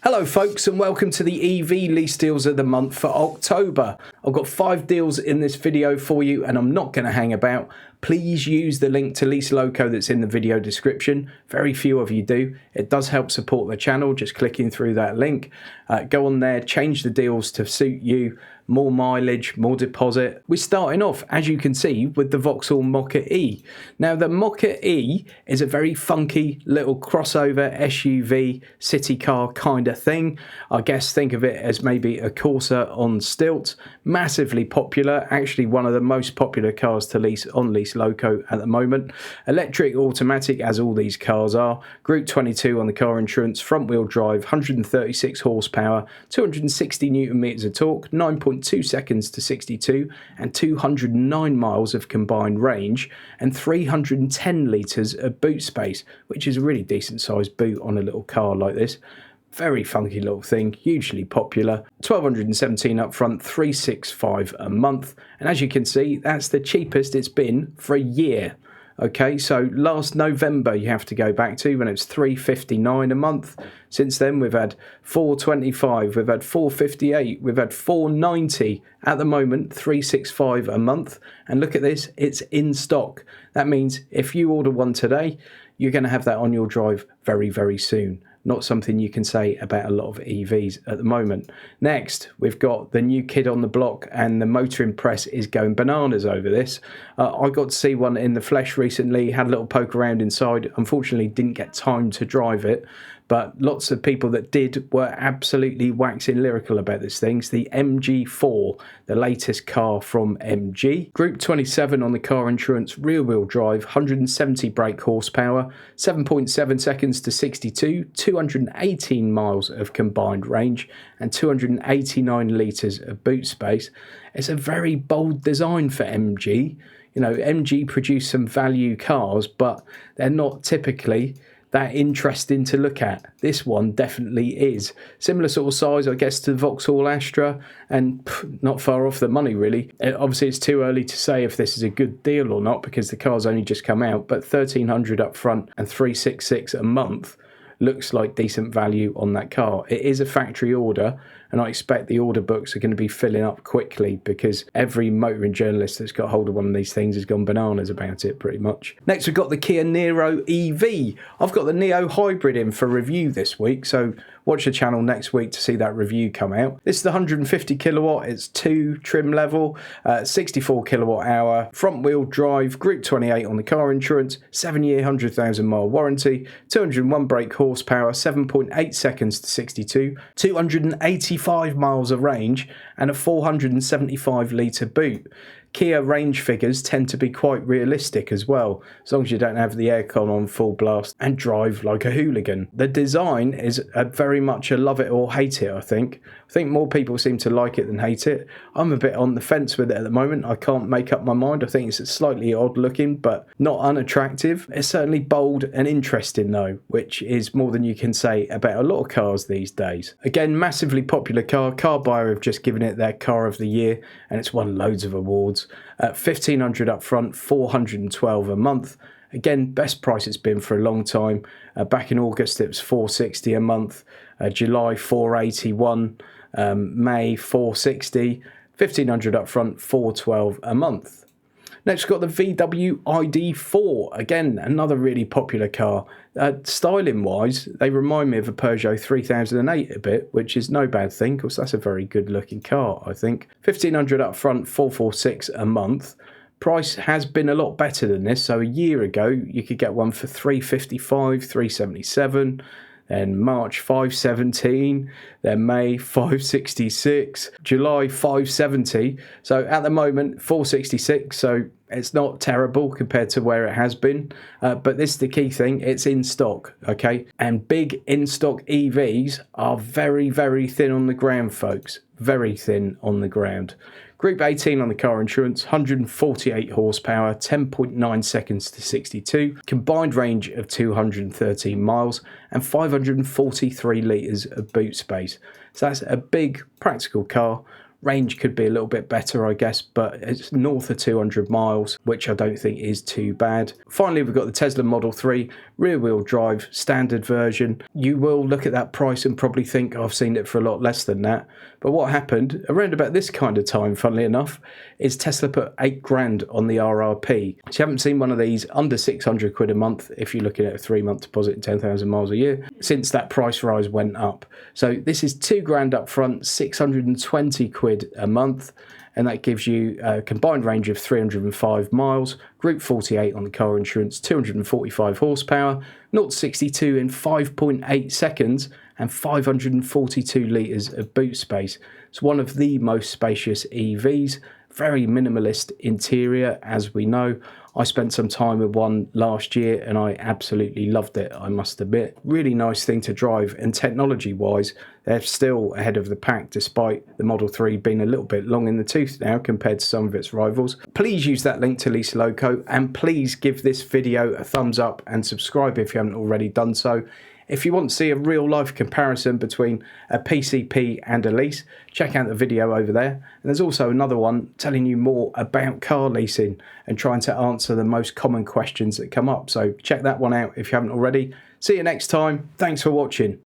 Hello folks, and welcome to the EV lease deals of the month for October. I've got 5 deals in this video for you and I'm not going to hang about. Please use the link to Lease Loco that's in the video description. Very few of you do. It does help support the channel just clicking through that link. Go on there, change the deals to suit you. More mileage, more deposit. We're starting off, as you can see, with the Vauxhall Mokka E. Now, the Mokka E is a very funky little crossover SUV city car kind of thing. I guess think of it as maybe a Corsa on stilts. Massively popular, actually one of the most popular cars to lease on Lease Loco at the moment. Electric, automatic, as all these cars are. Group 22 on the car insurance, front wheel drive, 136 horsepower, 260 newton meters of torque, 9.2 seconds to 62 and 209 miles of combined range and 310 litres of boot space, which is a really decent sized boot on a little car like this. Very funky little thing, hugely popular. 1,217 up front, 365 a month. And as you can see, that's the cheapest it's been for a year. Okay, so last November you have to go back to when it was $359 a month. Since then we've had $425, we've had $458, we've had $490. At the moment, $365 a month. And look at this, it's in stock. That means if you order one today, you're going to have that on your drive very, very soon. Not something you can say about a lot of EVs at the moment. Next, we've got the new kid on the block, and the motoring press is going bananas over this. I got to see one in the flesh recently, had a little poke around inside. Unfortunately, didn't get time to drive it, but lots of people that did were absolutely waxing lyrical about this thing. It's the MG4, the latest car from MG. Group 27 on the car insurance, rear wheel drive, 170 brake horsepower, 7.7 seconds to 62, 218 miles of combined range and 289 litres of boot space. It's a very bold design for MG. You know, MG produce some value cars, but they're not typically that interesting to look at. This one definitely is. Similar sort of size, I guess, to the Vauxhall Astra, and not far off the money, really. Obviously, it's too early to say if this is a good deal or not because the car's only just come out, but $1,300 up front and $366 a month looks like decent value on that car. It is a factory order, and I expect the order books are going to be filling up quickly because every motoring journalist that's got hold of one of these things has gone bananas about it pretty much. Next, we've got the Kia Niro EV. I've got the Neo Hybrid in for review this week, so watch the channel next week to see that review come out. This is the 150 kilowatt, it's 2 trim level, 64 kilowatt hour, front wheel drive, group 28 on the car insurance, 7-year, 100,000 mile warranty, 201 brake horsepower, 7.8 seconds to 62, 285 miles of range and a 475 litre boot. Kia range figures tend to be quite realistic as well, as long as you don't have the aircon on full blast and drive like a hooligan. The design is very much a love it or hate it, I think. I think more people seem to like it than hate it. I'm a bit on the fence with it at the moment. I can't make up my mind. I think it's slightly odd looking, but not unattractive. It's certainly bold and interesting though, which is more than you can say about a lot of cars these days. Again, massively popular car. Car Buyer have just given it their car of the year and it's won loads of awards. $1,500 up front, $412 a month. Again, best price it's been for a long time. Back in August it was $460 a month. July $481, May $460, $1,500 up front, $412 a month. Next, we've got the VW ID.4. Again, another really popular car. Styling-wise, they remind me of a Peugeot 3008 a bit, which is no bad thing, because that's a very good-looking car, I think. $1,500 up front, $446 a month. Price has been a lot better than this. So a year ago, you could get one for $355, $377. Then March $517, then May $566, July $570. So at the moment $466. So it's not terrible compared to where it has been. But this is the key thing: it's in stock, okay? And big in stock EVs are very, very thin on the ground, folks. Very thin on the ground. Group 18 on the car insurance, 148 horsepower, 10.9 seconds to 62, combined range of 213 miles and 543 litres of boot space. So that's a big practical car, Range could be a little bit better, I guess, but it's north of 200 miles, which I don't think is too bad. Finally, we've got the Tesla Model 3 rear-wheel drive standard version. You will look at that price and probably think, oh, I've seen it for a lot less than that. But what happened around about this kind of time, funnily enough, is Tesla put 8 grand on the RRP. So you haven't seen one of these under 600 quid a month if you're looking at a 3-month deposit and 10,000 miles a year since that price rise went up. So this is 2 grand up front, 620 quid a month, and that gives you a combined range of 305 miles, Group 48 on the car insurance, 245 horsepower, 0 to 62 in 5.8 seconds, and 542 litres of boot space. It's one of the most spacious EVs, very minimalist interior, as we know. I spent some time with one last year and I absolutely loved it, I must admit. Really nice thing to drive, and technology-wise, they're still ahead of the pack despite the Model 3 being a little bit long in the tooth now compared to some of its rivals. Please use that link to Lease Loco, and please give this video a thumbs up and subscribe if you haven't already done so. If you want to see a real-life comparison between a PCP and a lease, check out the video over there. And there's also another one telling you more about car leasing and trying to answer the most common questions that come up. So check that one out if you haven't already. See you next time. Thanks for watching.